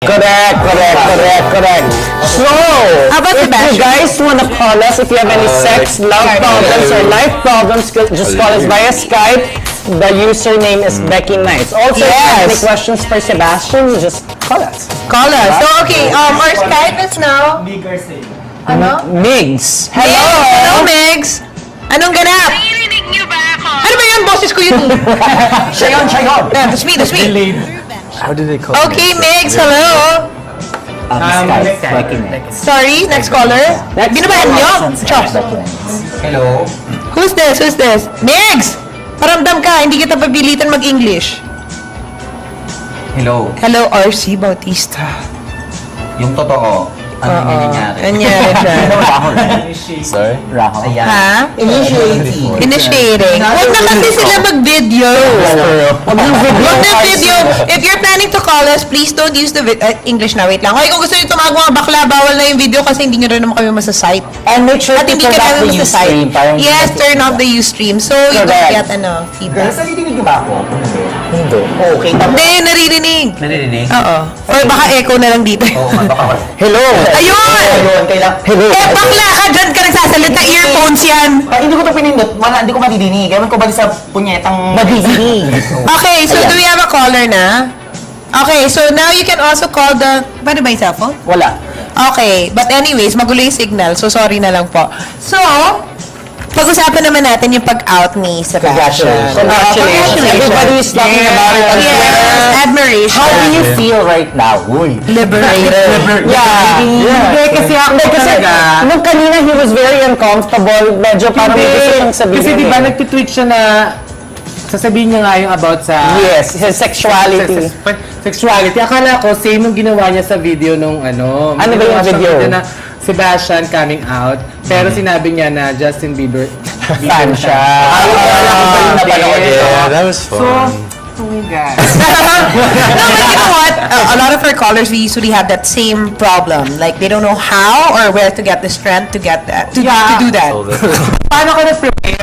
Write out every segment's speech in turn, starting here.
Correct. So, if you guys want to call us, if you have any sex, love problems, or life problems, just call us via Skype. The username is Becky Knights. Also, if you have any questions for Sebastian, just call us. So, okay, our Skype is now... Migs. Hello, Migs. Anong ganap? Naririnig niyo ba ako? Ano ba yan? Boses ko yun. Siya yun. That's me. How do they call Okay, Migs, hello. Sorry, next caller. Binabahan niyo? Hello. Who's this? Migs! Paramdam ka, hindi kita pabilitan mag-English. Hello. Hello, RC Bautista. Yung totoo. Ano nangyayari? Nangyari siya. Sorry? Rahul. Ayan. Ha? Initiating. Huwag na kasi sila mag-video. Huwag na video. If you're planning to call us, please don't use the English na. Wait lang. Okay, kung gusto nyo tumawag mga bakla, bawal na yung video kasi hindi nyo rin naman kami masasite. And make sure to turn off the Ustream. Yes, turn off the Ustream. So, you don't get feedback. Naririnig ba ako? Hindi. Okay. Hindi, naririnig. Oo. Or baka echo na lang dito. Hello. Ayun! Hello. Bakla ka dyan ka nagsasalita. Earphones yan. Hindi ko ito pinindot. Hindi ko madidinig. Ewan ko ba sa punyetang madidinig. Okay, so do we have a caller na? Okay, so now you can also call the... Paano ba yung cellphone? Wala. Okay, but anyways, magulo yung signal, so sorry na lang po. So, pag-usapan naman natin yung pag-out ni Sebastian. Congratulations. Everybody is talking about it on Twitter. Admiration. How do you feel right now? Liberated. Yeah. Kasi nung kanina he was very uncomfortable. Medyo parang gusto siyang sabihin. Kasi diba nagtitweet siya na sasabihin niya nga yung about sa... Yes, his sexuality. Sexuality. Akala ko, same yung ginawa niya sa video nung ano. Ano ba yung video? Na Sebastian coming out. Pero sinabi niya na Justin Bieber fan siya. Yeah, that was fun. Oh my God. No, but you know what? A lot of our callers, we usually have that same problem. Like, they don't know how or where to get the strength to get that, to do that. Paano ka nag-prepare?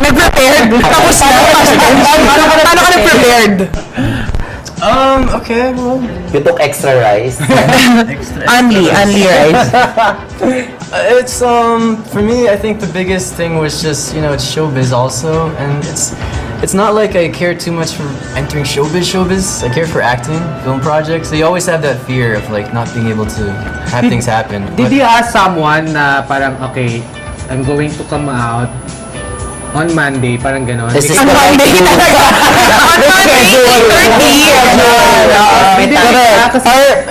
Nag-prepared? Tapos paano ka nag-prepared? Okay, well... You took extra rice? Only rice. It's, for me, I think the biggest thing was just, it's showbiz also, and it's not like I care too much for entering showbiz. I care for acting, film projects. So you always have that fear of, like, not being able to have things happen. Did you ask someone na parang, okay, I'm going to come out on Monday, parang gano'n? On Monday talaga. On Monday,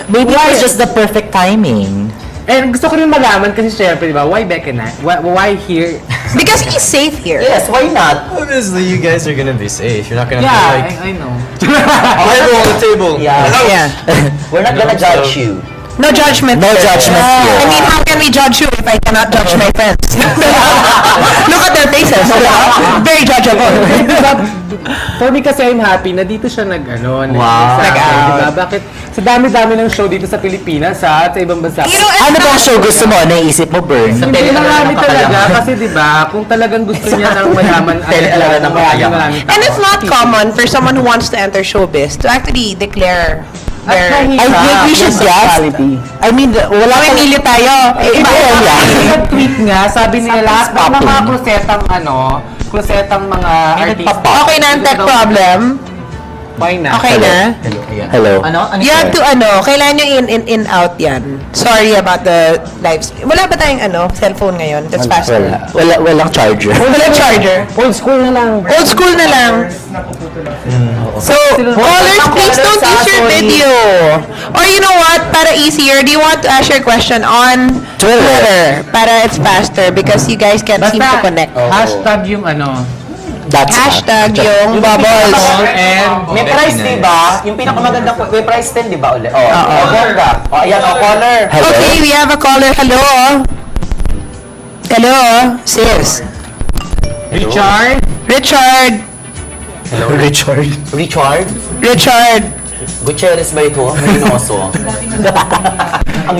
Maybe it's just the perfect timing. And gusto ko rin malaman kasi syempre, diba, why Becky na? Why here? Because he's safe here. Yes, why not? Obviously, you guys are gonna be safe. You're not gonna Yeah, be like... I know. Bible on the table. Yeah. We're not gonna judge you. No judgment. No judgment here. I mean, how can we judge you if I cannot judge my friends? Look at their faces. Very judgeable. For me kasi I'm happy na dito siya Wow. Diba? Bakit? Sa dami-dami ng show dito sa Pilipinas, at sa ibang bansa. You know, Ano bang show gusto mo? Naisip mo, Bern? Hindi marami talaga kasi diba, kung talagang gusto niya ng mayaman, and it's not common for someone who wants to enter showbiz to actually declare their... I think we should guess. I mean, wala Mamimili tayo. Tweet nga, sabi nila lahat ng mga klosetang mga artista. Okay na ang tech problem. Why na? Okay na? Hello. You have to kailangan nyo in-out yan. Sorry about the live stream. Wala ba tayong cellphone ngayon? That's faster. Walang charger. Walang charger. Old school na lang. Old school na lang. So, callers, please don't use your video. Or you know what? Para easier, do you want to ask your question on Twitter? Para it's faster because you guys can't seem to connect. Hashtag yung Hashtag yung bubbles. And May price, di ba? Yung pinakamagandang may price din, di ba? Ulit. Bongga. Ayan, caller. Okay, we have a caller. Hello? Hello? Sis? Richard? Hello, Richard. Gutierrez ba ito? Reynoso.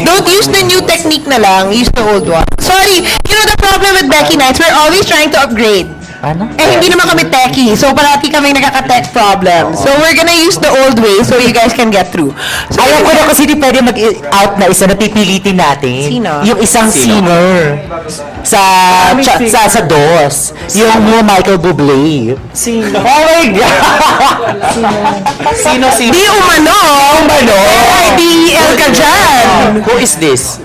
Don't use the new technique na lang. Use the old one. Sorry, you know the problem with Becky Knights, we're always trying to upgrade. Ano? Hindi naman kami techie. So, parati kami nagkaka-tech problem. So, we're gonna use the old way so you guys can get through. So, Alam ko na kasi di pwede mag-out na isa na pipilitin natin. Sino? Yung isang singer. Sa DOS. Yung Michael Bublé. Sino? Oh my God! Sino? Di umano! Di El Kajan! Who is this?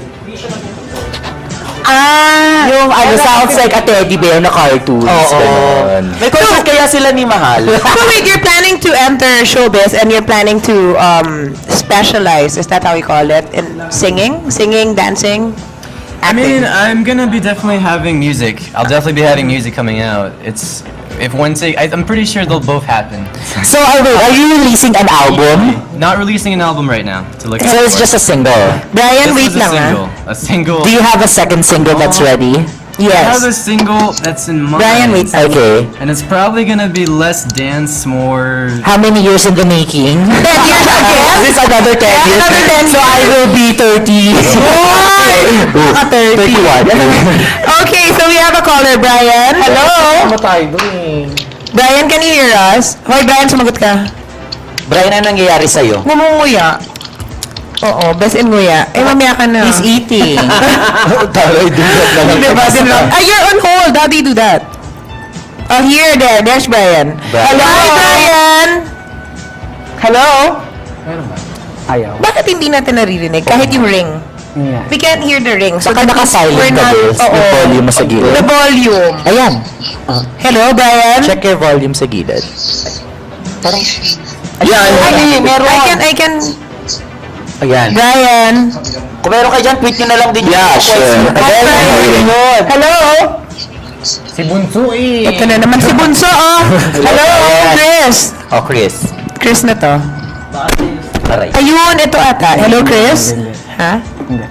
Yung sounds like a teddy bear na cartoons. May concert kaya sila ni Mahal. So wait, you're planning to enter showbiz and you're planning to specialize, is that how we call it? In singing, dancing, I acting? mean, I'm gonna be definitely having music. I'll definitely be having music coming out. I'm pretty sure they'll both happen. So, are you releasing an album? Not releasing an album right now. To look So it's just a single. Brian, wait This is lang a single. Do you have a second single that's ready? I have a single that's in mind. Brian, wait. Okay. And it's probably gonna be less dance, more. How many years in the making? 10 years again? This is another 10 years. Another 10 So I will be 30. Ooh, 31. Okay, so we have a caller, Brian. Hello? Ano tayo doon? Brian, can you hear us? Hoy, Brian, sumagot ka. Brian, ano nangyayari sa'yo? Ngumunguya. Oo, best in nguya. Mamaya ka na. He's eating. Taloy, dulat na lang. Diba, din lang. You're on hold. How do you do that? Oh, there's Brian. Hello, hi, Brian! Hello? Ayaw. Bakit hindi natin naririnig? Kahit yung ring. Yeah. We can't hear the ring. Baka that naka-silent we're ka, not- Bes. Oo. Yung volume mo sa gilid. The volume. Ayan. Hello, Brian? Check your volume sa gilid. Ayan, I can... Ayan. Brian. Kung meron kayo dyan, tweet nyo na lang din. Yeah, Hi, Brian. Hello? Si Bunso eh. Ito na naman si Bunso, oh. Hello, Chris. Oh, Chris. Chris na to. Aray. Ayun, ito ata. Hello, Chris. Ha?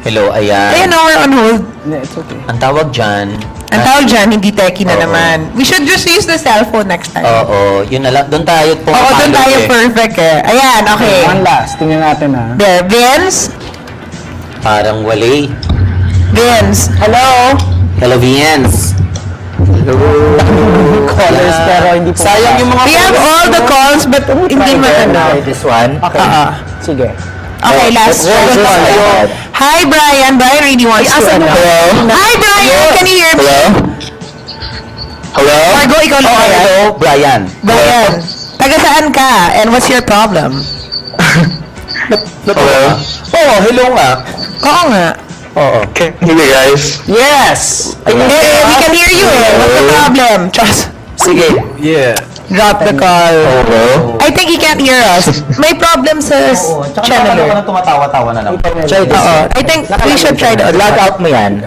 Hello, ayan. Ayun, we're on hold. Hindi, it's okay. Ang tawag dyan. Ang tawag dyan, hindi techie na Oo. naman. We should just use the cellphone next time. Oo, yun na lang. Doon tayo po. Oo, doon tayo perfect eh. Ayan, okay. One last. Tingnan natin ha. There, Vince. Parang wali. Vince. Hello. Hello, Viens. Callers pero hindi po. Sayang yung mga We have all the calls but hindi mo ano. This one. Okay. Sige. Okay, last Let's one. call. Hi, Brian. Brian really wants to ano. Hi, Brian. Can you hear me? Hello? Margo, ikaw lang Oh, kaya? hello, Brian. Brian. Taga saan ka? And what's your problem? Hello? Oh, hello nga. Oo nga. Oo. Can you hear me, guys? Yes! We can hear you eh. What's the problem? Just Sige. Yeah. drop the call. Hello? I think he can't hear us. May problem sa channeler. tumatawa-tawa na lang. Try this. Oo. I think we should try the Log out mo yan.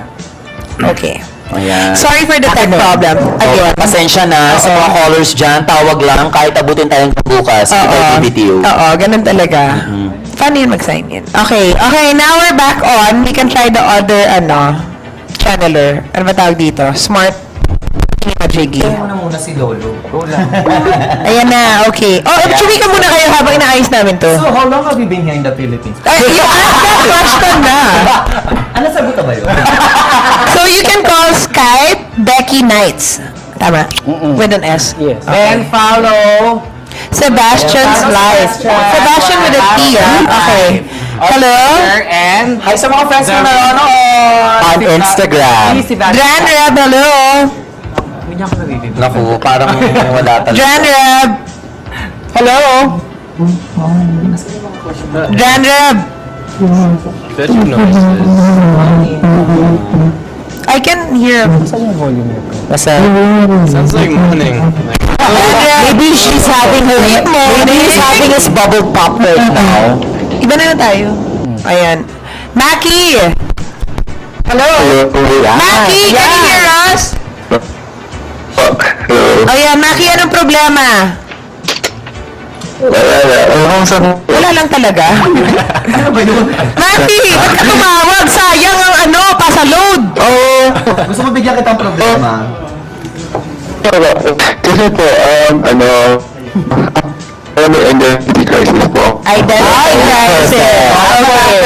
Okay. Ayan. Sorry for the tech problem. Again. Pasensya na sa mga callers dyan. Tawag lang kahit abutin tayong bukas. Kita BBTO. Oo, ganun talaga. Fun yun mag-sign in. Okay, now we're back on. We can try the other, channeler. Ano ba tawag dito? Smart Jiggy. Muna si Lolo. Ayan na, okay. Oh, chewy ka muna kayo habang inaayos namin to. So, how long have you been here in the Philippines? You asked that question na. Ano sagot ba yun? So you can call Skype Becky Nights. Tama? With an S. Yes. Then follow Sebastian's Life. Sebastian with a T, Okay. Hello? and hi sa mga friends na nanonood on Instagram. Dran Reb, hello? Naku, parang wala talaga. Dran Reb. Hello? Dran Reb. Bedroom noises. I can hear. Basta, Sounds like morning. maybe she's having his bubble pop right now. Iba na tayo. Ayan. Maki! Hello? Maki, can you hear us? Oh yeah, Maki, anong problema? Wala lang talaga. Maki, ba't ka tumawag? Sayang ang pasaload. Gusto mo bigyan kitang problema? Kasi po, identity crisis po. Identity crisis. Okay.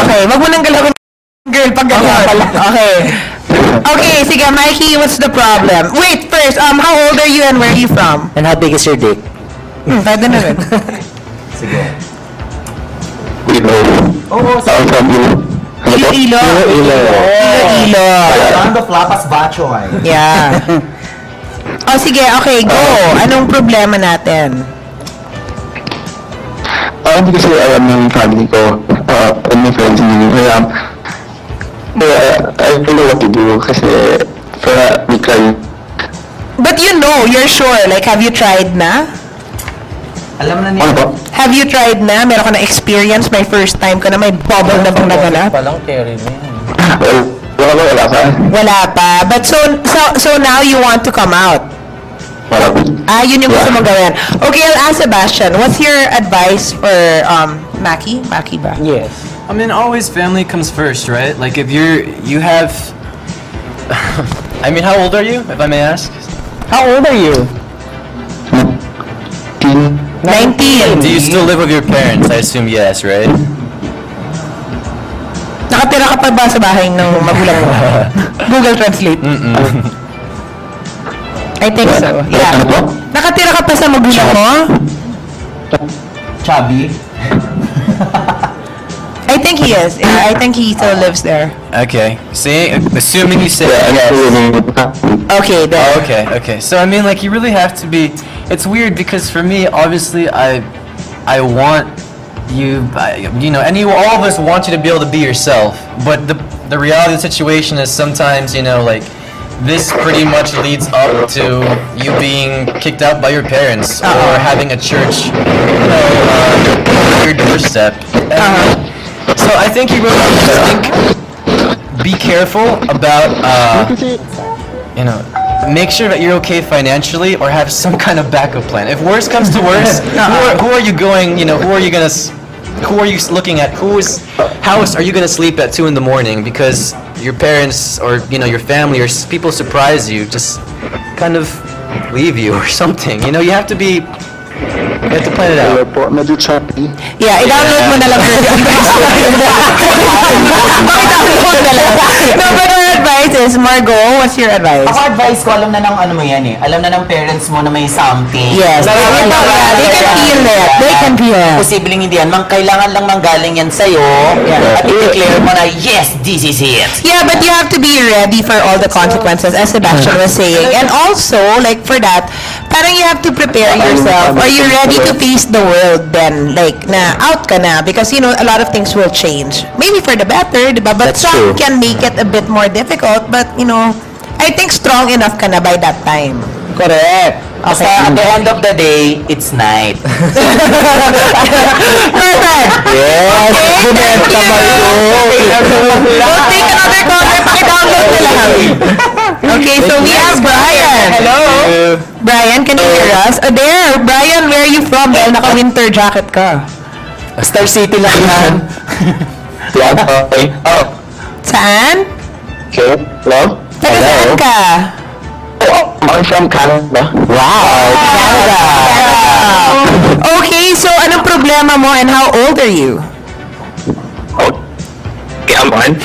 Okay, wag mo nang galawin girl pag ganyan. Okay. Okay, sige, Mikey, what's the problem? Wait, first, how old are you and where are you from? And how big is your dick? Pwede na rin. Sige. I'm from Iloilo. Iloilo. Ando flapas bacho ay. Yeah. Oh, sige, okay, go. Anong problema natin? Hindi kasi alam ng family ko, and my friends hindi alam. I don't know what to do kasi para may cry. But you know, you're sure. Like, have you tried na? Alam na niya. Ano po? Have you tried na? Meron ka na experience? May first time ka na? May bubble na bang naganap? Palang carry mo. Wala pa. Wala pa. But so now you want to come out? Wala pa. Yun yung gusto mong gawin. Okay, I'll ask Sebastian. What's your advice for Maki? Maki ba? Yes. I mean, always family comes first, right? Like if you have. I mean, how old are you, if I may ask? How old are you? 19. Do you still live with your parents? I assume yes, right? Nakatira ka pa ba sa bahay ng magulang mo? Google Translate. I think so. Yeah. Ano po? Nakatira ka pa sa magulang mo? Chubby. I think he is. Yeah, I think he still lives there. Okay. See, assuming you say Yeah, yes. Okay, there. Oh, okay. So I mean, like, you really have to be. It's weird because for me, obviously, I want you, and all of us want you to be able to be yourself. But the reality of the situation is sometimes, like, this pretty much leads up to you being kicked out by your parents or having a church, on your doorstep. So I think you really have to be careful about, make sure that you're okay financially or have some kind of backup plan. If worse comes to worse, who are you going, who are you looking at? Whose house are you going to sleep at 2 in the morning because your parents or, your family or people surprise you, just kind of leave you or something. You have to plan it out. Medyo choppy. Yeah, i-download mo na lang. No, but our advice is, Margot, what's your advice? Ako advice ko, alam na ng ano mo yan eh. Alam na ng parents mo na may something. Yes. They can feel it. They can feel it. Posibleng hindi yan. Kailangan lang manggaling yan sa'yo. At i-declare mo na, yes, this is it. Yeah, but you have to be ready for all the consequences, as Sebastian was saying. And also, like, for that, parang you have to prepare yourself. Are you ready to face the world then? Like, na out ka na. Because, a lot of things will change. Maybe for the better, diba? But That's some true. can make it a bit more difficult. But, I think strong enough ka na by that time. Correct. Basta at the end of the day, it's night. Perfect! Yes. Okay, thank you! We'll take another caller. Paki-download na lang. Okay, so we have Brian. Hello? Brian, can you hear us? There, Brian, where are you from? Dahil naka-winter jacket ka. Star City lang yan. Okay. Saan? Okay. Hello? Taga saan ka? I'm from Canada. Wow. Canada. Okay, so anong problema mo and how old are you? Okay, I'm fine.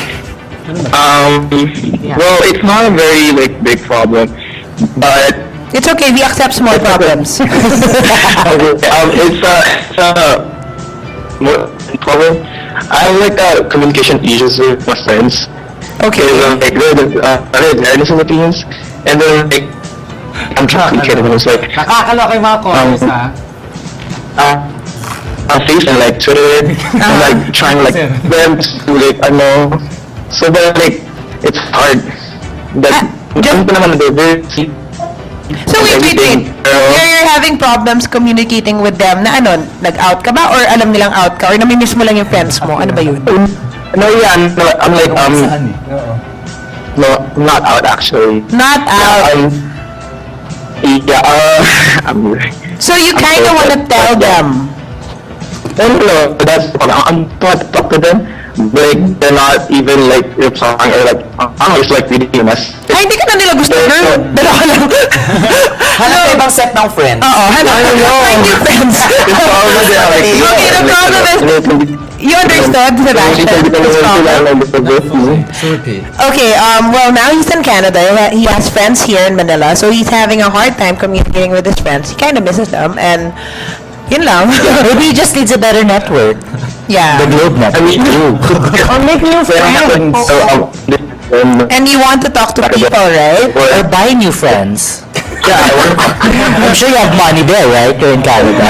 Well, it's not a very big problem, but It's okay, we accept small problems. it's a more problem. I have communication issues with my friends. Okay. They're in the Philippines, and then I'm trying to get them. It's like Nakakaloka yung mga comments, ha? on Facebook and Twitter, and trying them to so then it's hard. But So wait. You're having problems communicating with them na nag-out ka ba or alam nilang out ka or namimiss mo lang yung friends mo? Ano ba yun? No, yeah, I'm no, not out actually. Not out. I'm So you kind of want to tell them. no, that's I'm trying to talk to them, but they're not even replying or I'm just reading a message. Ay, hindi ka na nila gusto, girl. Dala ka lang. Hanap ka ibang set ng friends. Oo, hanap. Find your friends. It's always Okay, the problem is, You understood, Sebastian? So repeat. Okay, well, now he's in Canada. He has friends here in Manila, so he's having a hard time communicating with his friends. He kind of misses them, and yun lang. Maybe he just needs a better network. Yeah. The Globe network. Or make new friends. And you want to talk to people, right? Or buy new friends. I'm sure you have money there, right? You're in Canada.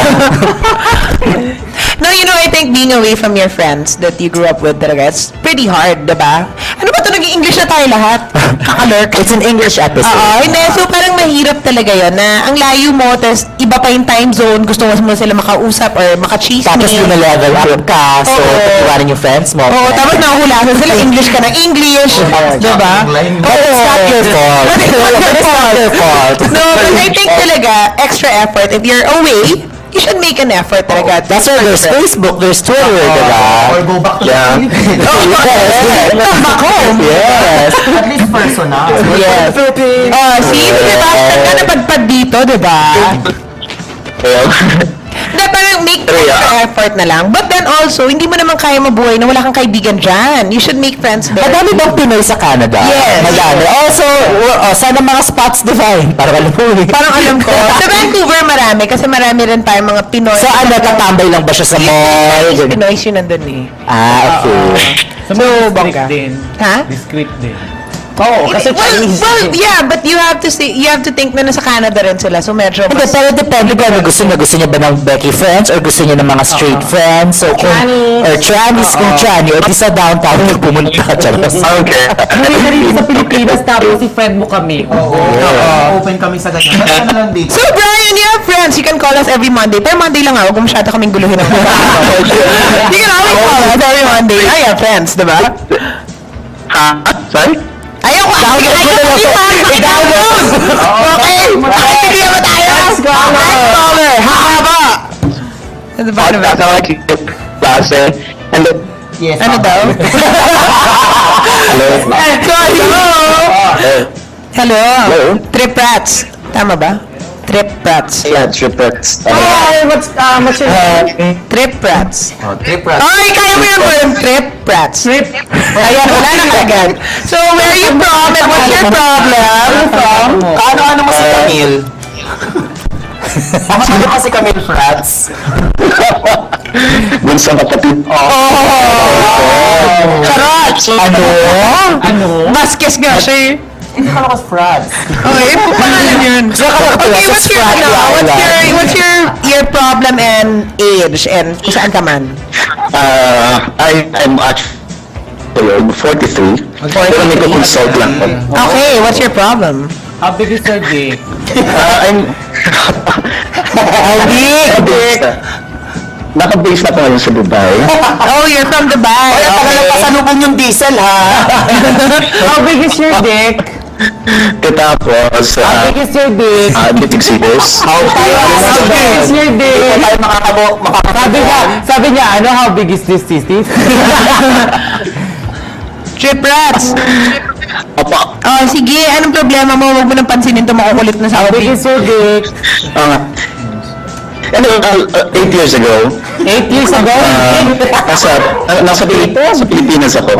No, you know, I think being away from your friends that you grew up with talaga, it's pretty hard, diba? Ano ba ito? Naging English na tayo lahat? Kakalurk. It's an English episode. Oo, hindi. So, parang mahirap talaga yun na ang layo mo, tapos iba pa yung time zone, gusto mo sila makausap or makachismis. Tapos level up ka, so patuwarin yung friends mo. Oo, tapos nakahulasan sila, English ka ng English. Diba? But it's not your fault. It's not your fault. No, but I think talaga, extra effort. If you're away, you should make an effort talaga. That's why there's Facebook, there's Twitter, diba? Or go back to the Philippines. Come back home. Yes. At least personal. Yes. Oh, see, diba? Ka napadpad dito, diba? Hindi, parang make extra effort na lang. But then also, hindi mo naman kaya mabuhay na wala kang kaibigan dyan. You should make friends there. Madami bang Pinoy sa Canada? Yes. Madami. Also, sana mga spots divine. Parang alam mo. Parang alam ko. Sa Vancouver, marami. Kasi marami rin tayong mga Pinoy. So ano, tatambay lang ba siya sa mall? Yung Pinoy yun nandun eh. Okay. So, bongga. din. Ha? Discreet din. Oo, kasi Chinese. Well, yeah, but you have to think na nasa Canada rin sila. So medyo Hindi, pero depende kung ano gusto niya. Gusto niya ba ng Becky friends or gusto niya ng mga straight friends? So, kung, or trannies kung tranny. O di sa downtown, pumunta ka dyan. Okay. Hindi sa Pilipinas, tapos si friend mo kami. Open kami sa ganyan. Basta na lang dito. So Brian, you have friends. You can call us every Monday. Pero Monday lang huwag masyado kaming guluhin ng You can always call us every Monday. I have friends, diba? Sorry? Ayaw ko! I-download! Okay! Makakitigilan mo tayo! Next caller! Haba! Ano ba? Ano ba? Klase. And then, Yes. Ano daw? hello? Hello! Hello? Hello? Trip rats. Tama ba? Trip rats. Yeah, triplets. Hi, what's your name? Trip rats. Trip rat. Ay, kaya mo yung word? Trip rats. Trip. Kaya wala nang agad. So, where are you from and what's your problem? From? Ano mo si Camille? Ano ka si Camille Frats? Bunsang kapatid. Charot! Ano? Baskes nga siya eh. Hindi ka lakas Frats. Okay, pangalan yun. Okay, what's your problem and age and kung saan ka man? I'm actually 43. Pero nag-consult lang ako. Okay, what's your problem? How big is your dick? I'm... Naka-base na po ngayon sa Dubai. Oh, you're from Dubai. Tagal pasalubong yung diesel, ha? How big is your dick? Tapos, How big is your dick? big seaters. How big is your dick? Tayo Sabi niya, ano, how big is this titties? Trip rats. Opo. Oh, sige, anong problema mo? Huwag mo nang pansinin ito, makukulit na sa How big is your dick? Anyway, 8 years ago, 8 years ago? nasa Pilipinas ako.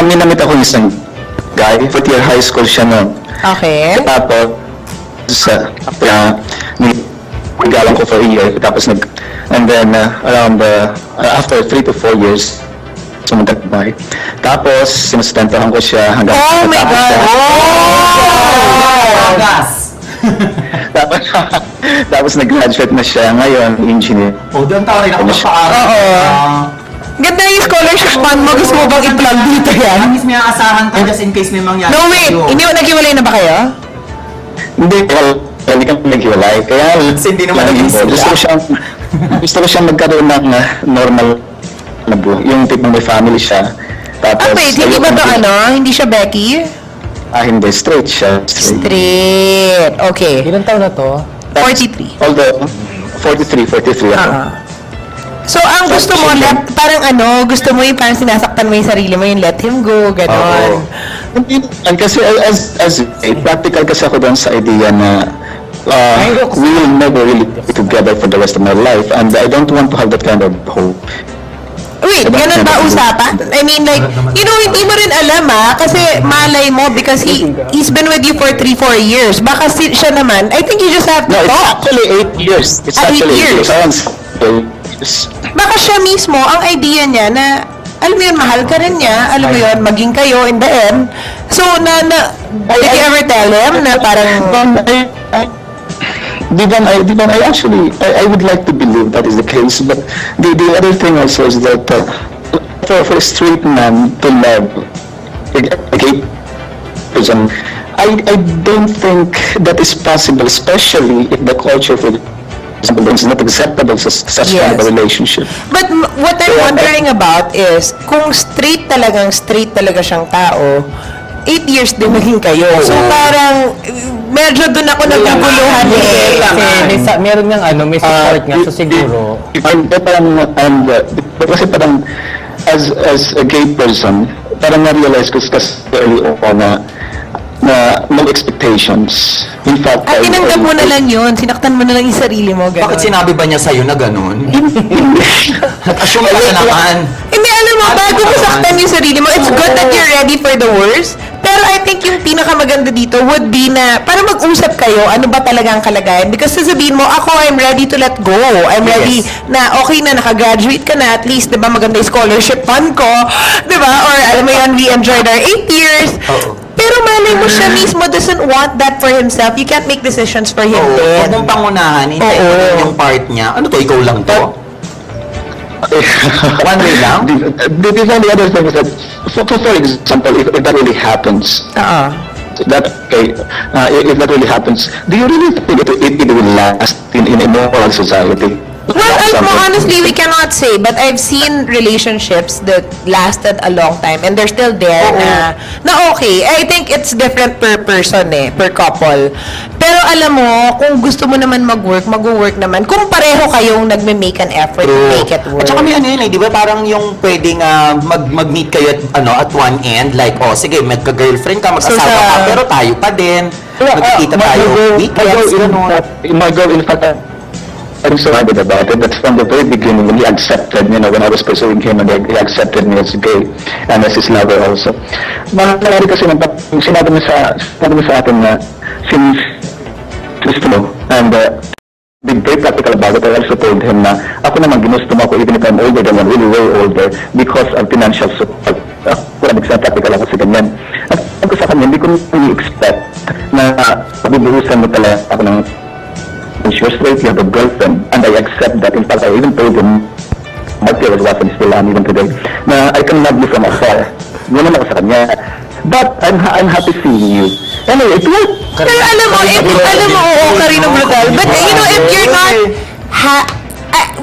Minamit ako ng isang guy. 4th year high school siya noon. Okay. Tapos, nagalang ko for a year. Tapos and then, around, after 3 to 4 years, sumunta ko bahay. Tapos, sinustentohan ko siya hanggang... Oh my God! Gas. Tapos nag-graduate na siya ngayon, engineer. Doon tayo rin ako magpa-aral. Ganda yung scholarship fund mo. Gusto mo bang i-plug dito yan? At least may asahan ka just in case may mangyari. No, wait. Naghiwalay na ba kayo? Hindi kami naghiwalay. Kaya Hindi naman naging gusto ko siyang magkaroon ng normal na buhay. Yung tipong may family siya. Tapos, Wait, hindi ba to Hindi siya Becky? Hindi, straight siya. Straight. Okay. Ilan taon na to? 43. Although, 43 ako. So, ang gusto mo, parang gusto mo yung parang sinasaktan mo yung sarili mo, yung let him go, gano'n. And kasi as practical kasi ako doon sa idea na we will never really be together for the rest of my life, and I don't want to have that kind of hope. Wait, ganun ba usapan? I mean, like, you know, hindi mo rin alam kasi malay mo because he's been with you for 3-4 years. Baka siya naman, I think you just have to No, it's talk. actually 8 years. It's 8 actually 8 years. years. Baka siya mismo, ang idea niya na, alam mo yun, mahal ka rin niya, alam mo yun, maging kayo in the end. So, did you ever tell him na parang... I would like to believe that is the case, but the other thing also is that for a straight man to love a gay person, I don't think that is possible, especially if the culture, for example, is not acceptable sa such kind of a relationship. But what I'm wondering about is, kung straight talaga siyang tao, 8 years din naging kayo. So parang, medyo doon ako naguguluhan Meron niyang may support nga, so siguro. Kasi parang, as a gay person, parang na-realize ko kasi early on na no expectations. In fact, at tinanggap mo na lang yun, sinaktan mo na lang yung sarili mo, gano'n. Bakit sinabi ba niya sa'yo na gano'n? Assume ka na naman. Hindi, alam mo, bago mo saktan yung sarili mo, it's good that you're ready for the worst. Pero I think yung pinakamaganda dito would be na, para mag-usap kayo, ano ba talaga ang kalagayan? Because sasabihin mo, ako, I'm ready to let go. I'm ready na, okay na, nakagraduate ka na, at least, di ba, maganda yung scholarship fund ko, di ba? Or, alam mo yan, we enjoyed our 8 years. Pero malay mo siya mismo doesn't want that for himself. You can't make decisions for him. Huwag mong pangunahan, hintay mo rin yung part niya. Ano to, ikaw lang to? One way lang? The only other thing is that, for example, if that really happens, if that really happens, do you really think it will last in a moral society? Well, honestly, we cannot say, but I've seen relationships that lasted a long time and they're still there na okay. I think it's different per person per couple. Pero alam mo, kung gusto mo naman mag-work naman. Kung pareho kayong nagme-make an effort to make it work. At saka may di ba parang yung pwedeng mag-meet kayo at one end, like, sige, magka-girlfriend ka, mag-asawa ka, pero tayo pa din. Magkikita tayo weekends, gano'n. My girl, in fact, I'm so happy about it. That's from the very beginning when he accepted, when I was pursuing him and he accepted me as gay and as his lover also. Mangyari kasi sinabi mo sa atin na since gusto mo and being very practical about it, I also told him na ako naman ginusto mo ako even if I'm older than him, really way older because of financial support. Ako na practical ako sa ganyan. At ako sa kanya, hindi ko really expect na pabibuhusan mo talaga ako ng you're straight, you have a girlfriend, and I accept that. In fact, I even told him, Marty was watching still on even today, na I can love you from afar. Ganun ako sa kanya. But I'm happy seeing you. Anyway, it worked. Pero alam mo, oo, Karino Brutal. But you know, if you're not,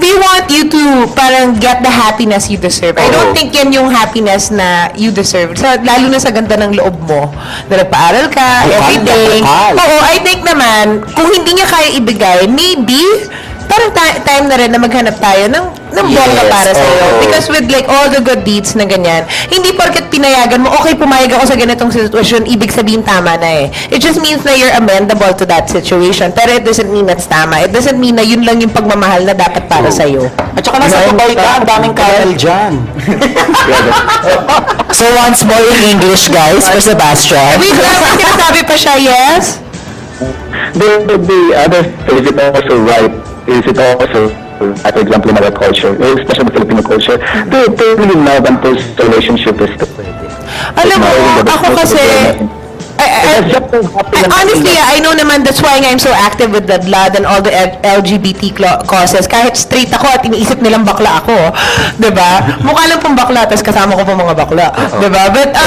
we want you to parang get the happiness you deserve. I don't think yan yung happiness na you deserve. Lalo na sa ganda ng loob mo. Na nagpaaral ka, everything. Oo, I think naman, kung hindi niya kaya ibigay, maybe, parang time na rin na maghanap tayo ng bongga para sa'yo. Because with like all the good deeds na ganyan, hindi porket pinayagan mo, okay, pumayag ako sa ganitong sitwasyon, ibig sabihin tama na It just means na you're amendable to that situation. Pero it doesn't mean that's tama. It doesn't mean na yun lang yung pagmamahal na dapat para sa'yo. At saka nasa Dubai ka, ang daming Kyle dyan. So once more in English, guys, for Sebastian. Wait lang, sinasabi pa siya, yes? The other thing, is it also right? Is it also, for example, in our culture, especially the Filipino culture, to really love and pursue a relationship is the way. Alam mo, ako kasi, honestly, I know naman that's why I'm so active with the blood and all the LGBT causes. Kahit straight ako at iniisip nilang bakla ako. Diba? Mukha lang pong bakla, tapos kasama ko pong mga bakla. Diba? But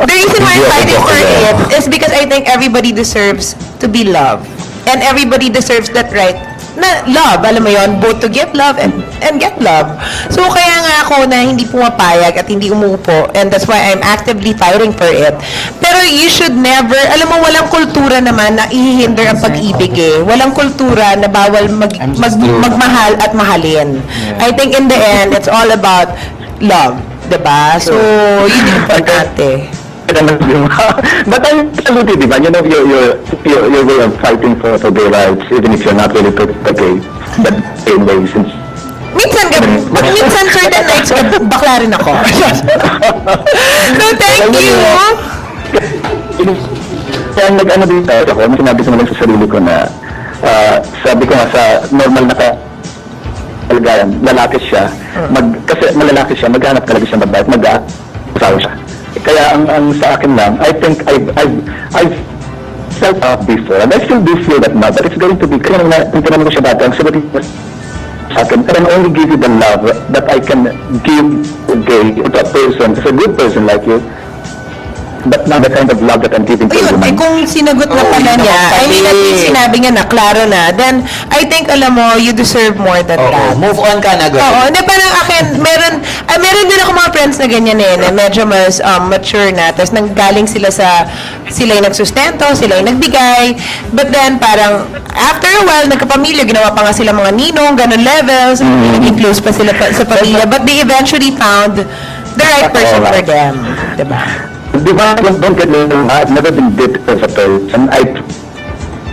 the reason why I'm fighting for it is because I think everybody deserves to be loved. And everybody deserves that right na love, alam mo yon, both to give love and get love. So kaya nga ako na hindi pumapayag at hindi umuupo, and that's why I'm actively fighting for it. Pero you should never, alam mo, walang kultura naman na ihihinder ang pag-ibig Walang kultura na bawal magmahal at mahalin. I think in the end, it's all about love, diba? So, yun yung importante. But I'm absolutely, diba? You know, your way of fighting for gay rights, even if you're not really gay, but same way, since minsan certain nights, bakla rin ako. No, thank you. Kaya nag-ano din tayo ako, sinabi ko naman sa sarili ko na sabi ko nga sa normal na kalagayan, lalaki siya, kasi malalaki siya, maghanap talaga siya magbayad, mag-asawa siya. Kaya ang sa akin lang, I think I've felt out before, and I still do feel that now, but it's going to be, kaya nang tinanong ko siya dati, ang sabi sa akin, I can only give you the love that I can give to a person, to a good person like you, but not the kind of love that I'm giving to a woman. Kung sinagot na pala niya, I mean, at least sinabi niya na, klaro na, then, I think, alam mo, you deserve more than that. Move on ka na, girl. Oo, hindi, parang akin, meron din ako mga friends na ganyan na medyo mas mature na, tapos nanggaling sila yung nagsustento, sila yung nagbigay, but then, parang, after a while, nagkapamilya, ginawa pa nga sila mga ninong, ganun levels, naging close pa sila sa pamilya, but they eventually found the right person for them. Diba? Don't get me wrong, I've never been bitter as a person.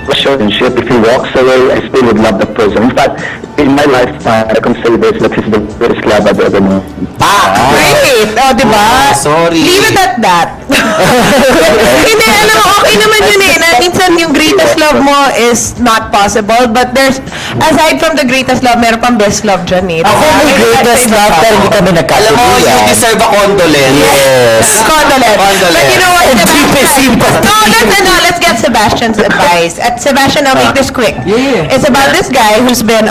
If he walks away, I still would love that person. In fact, in my lifetime, I can say this, that he's the greatest love I've ever known. Great! O, diba? Sorry. Leave it at that. Hindi, alam mo, okay naman yun na minsan yung greatest love mo is not possible, but there's, aside from the greatest love, meron pang best love dyan Ako may greatest love, pero hindi kami nagkatuloy. Alam mo, you deserve a condolence. Yes. Condolence. But you know what, Sebastian? Let's get Sebastian's advice. At Sebastian, I'll make this quick. It's about this guy who's been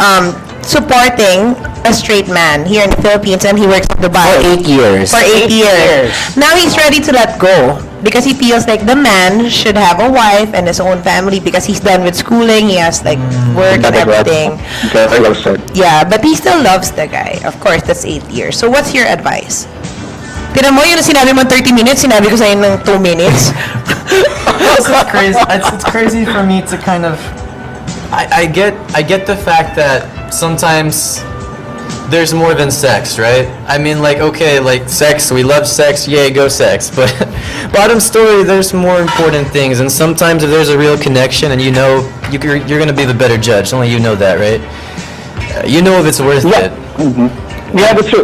supporting a straight man here in the Philippines, and he works in Dubai. For 8 years. For 8 years. Now he's ready to let go because he feels like the man should have a wife and his own family because he's done with schooling, he has like work and everything. Very well said. Yeah, but he still loves the guy. Of course, that's 8 years. So what's your advice? Tira mo, yun sinabi mo 30 minutes, sinabi ko sa'yo ng 2 minutes. It's crazy. It's crazy for me to kind of. I get the fact that sometimes there's more than sex, right? I mean, like, okay, like sex, we love sex, yay, go sex. But bottom story, there's more important things, and sometimes if there's a real connection, and you know, you're gonna be the better judge. Only you know that, right? You know if it's worth it. Yeah, that's true.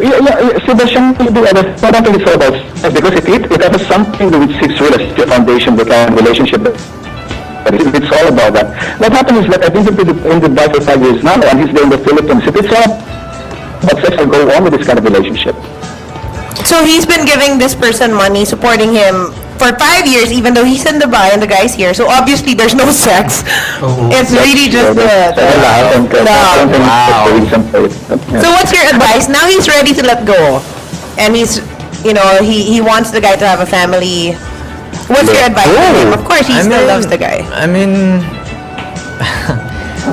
Sebastian, I don't think it's all about sex, because it has something to do with six real estate foundation, the kind of relationship. But it's all about that. What happened is that I've been in Dubai for 5 years now, and he's there in the Philippines. If it's all about sex, I'll go on with this kind of relationship. So he's been giving this person money, supporting him for 5 years, even though he's in Dubai and the guy's here. So obviously there's no sex. It's really just So what's your advice? Now he's ready to let go, and he's, you know, he wants the guy to have a family. What's your advice to him? Of course, he still loves the guy. I mean,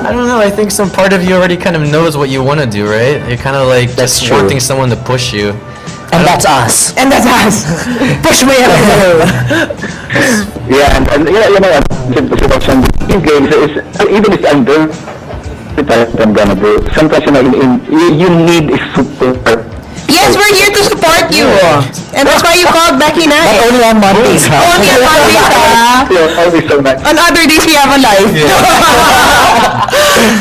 I don't know. I think some part of you already kind of knows what you want to do, right? You're kind of like just wanting someone to push you. And that's us. And that's us. Push me up. Yeah, and you know, Sebastian, in games, even if I'm doing what I'm gonna do, sometimes you need a support. Yes, we're here to support you. And that's why you called Becky Knight. But only on Mondays. Only on Mondays, Yeah, always so nice. On other days, we have a life.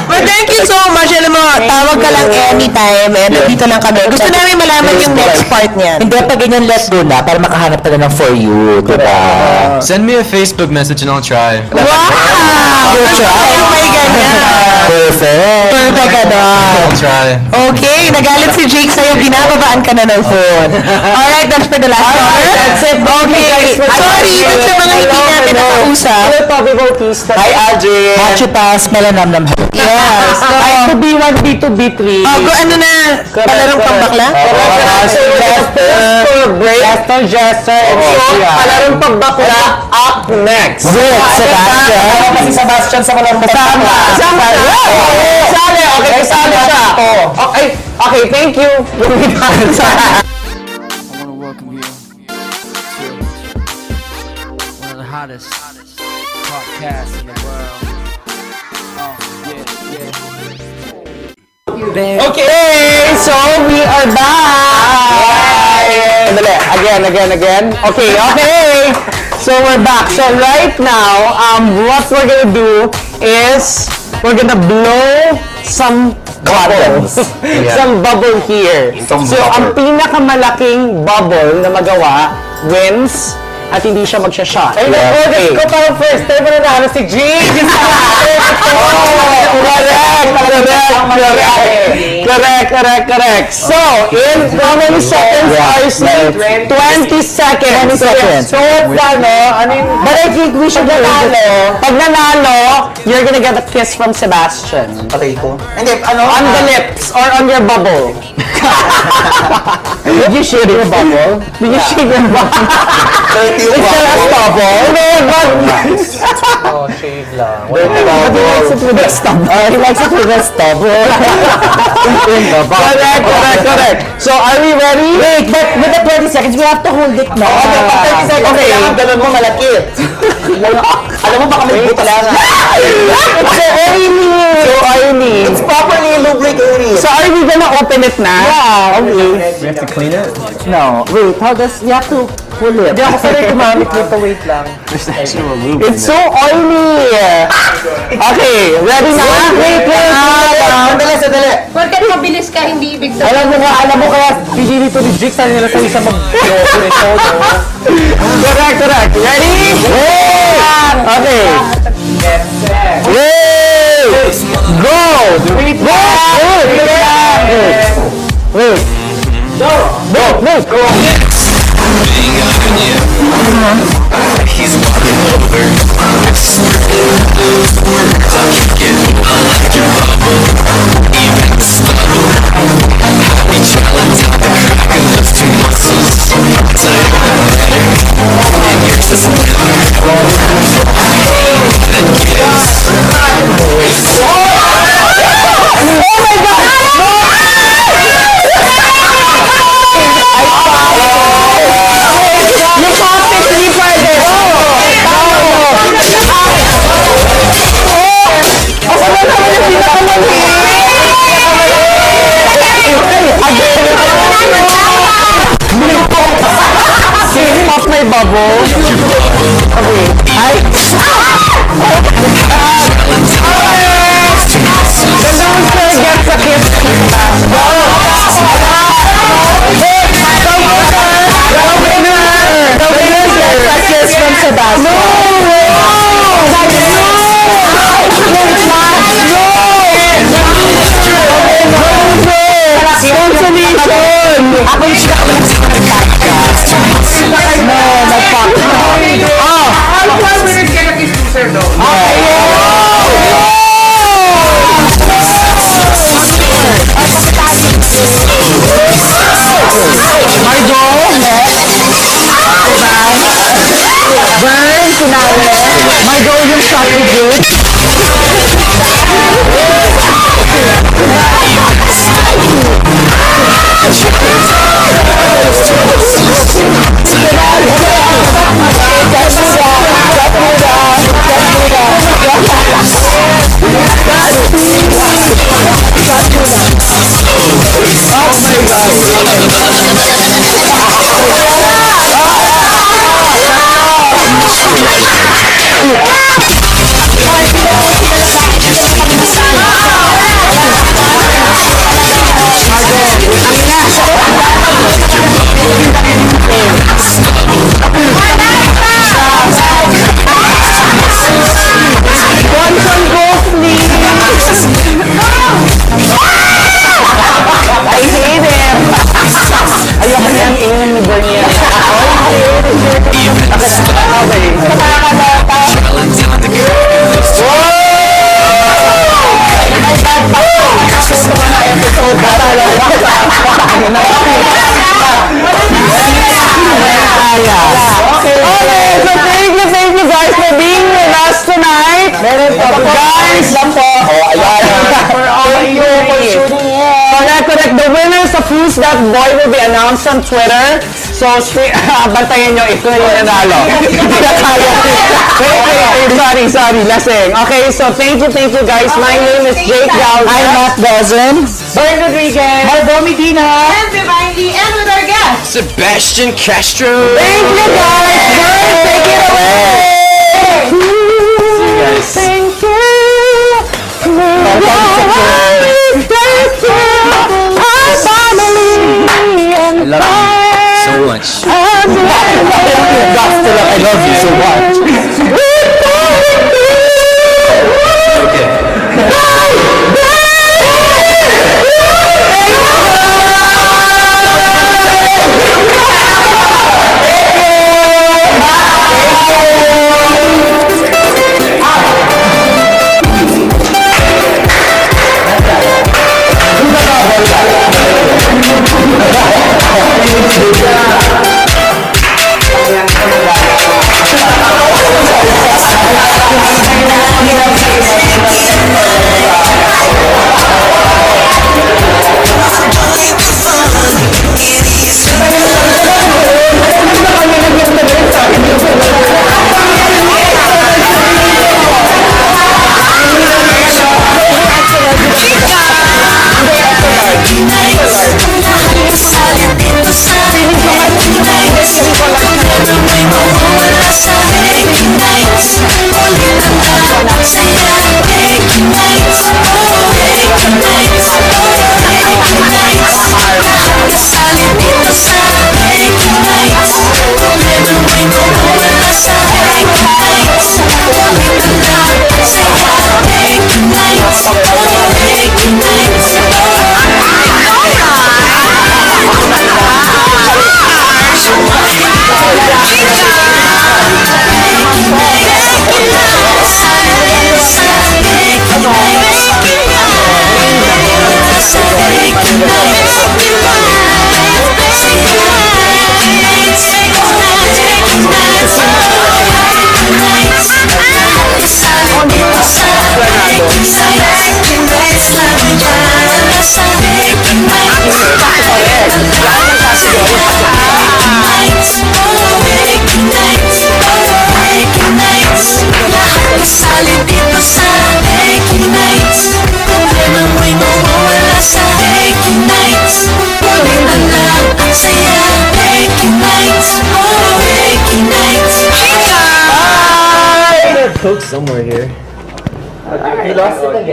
But thank you so much. Alam mo, tawag ka lang anytime. And dito lang kami. Gusto namin malaman yung next part niyan. Hindi pa ganyan, let's do na para makahanap ka na ng For You, diba? Send me a Facebook message and I'll try. Wow! Oh my ganyan. Perfect. Perfect ka doon. I'll try. Okay, nagalit si Jake sa'yo. Binababaan ka na ng phone. Alright, that's for the last caller. That's it. Okay. Sorry, but sa mga hindi natin nakausap. Hello, Poppy Bautista. Hi, Audrey. Hachitas, melanamnam. Yes. Ay, to B1, B2, B3. Ano na? Palarong pambakla? Jester, and so, palarong pambakla up next. With Sebastian. Kasi Sebastian sa palarong pambakla. Kasali, okay, kasali siya. Okay, thank you. I want to welcome you to one of the hottest podcasts in the world. Okay, so we are back. Again. Okay. So we're back. So right now, what we're gonna do is we're gonna blow some bubbles. Some bubble here. So, ang pinakamalaking bubble na magawa wins at hindi siya magsha-shot. Okay. Go para first. Tayo mo na si G. Correct. So, in how many seconds are you saying? 20 seconds. So, but I think we should nanalo. Pag nanalo, you're gonna get a kiss from Sebastian. Patay ko. Hindi, On the lips or on your bubble. Did you shake your bubble? Did you shake your bubble? It's the last bubble. No, Oh, shave lang. He likes it with the stubble. He likes it with the stubble. Correct. So, are we ready? Wait, but with the 20 seconds, we have to hold it now. Okay, 30 seconds. Okay, ang ganun mo malaki. Alam mo baka may butas lang. It's so oily. It's properly lubricated. So, are we gonna open it na? Yeah, okay. We have to clean it? No. Wait, how does, you have to pull it. Hindi ako sanay kumamit nito, wait lang. There's actual lube. It's so oily. Okay, ready na? Wait. Sandali. Porket mabilis ka, hindi ibig sabihin. Alam mo kaya pinili to ni Jix, sana nila sa isang mag-yoko ito. Correct. Ready? Okay. Wait! Go! Wait! Go! He's walking over. Even the stubble. Happy challenge on the crack of those two muscles. Tight better. And yours doesn't matter. Then gives. Pop my bubble. Okay. The loser gets a kiss. The winner gets a kiss from Sebastian. My goal yung shot with you. Correct. The winners of Who's That Boy will be announced on Twitter. So, bantayan nyo ito yung nanalo. Sorry, lasing. Okay, so thank you guys. My name is Jake Galvin. I'm Matt Dozen. Bern Rodriguez. Margot Medina. And Divinely, and with our guest, Sebastian Castro. Thank you guys. Bern, take it away. See you guys. Thank you. love you so much. Coke somewhere here. He lost it again.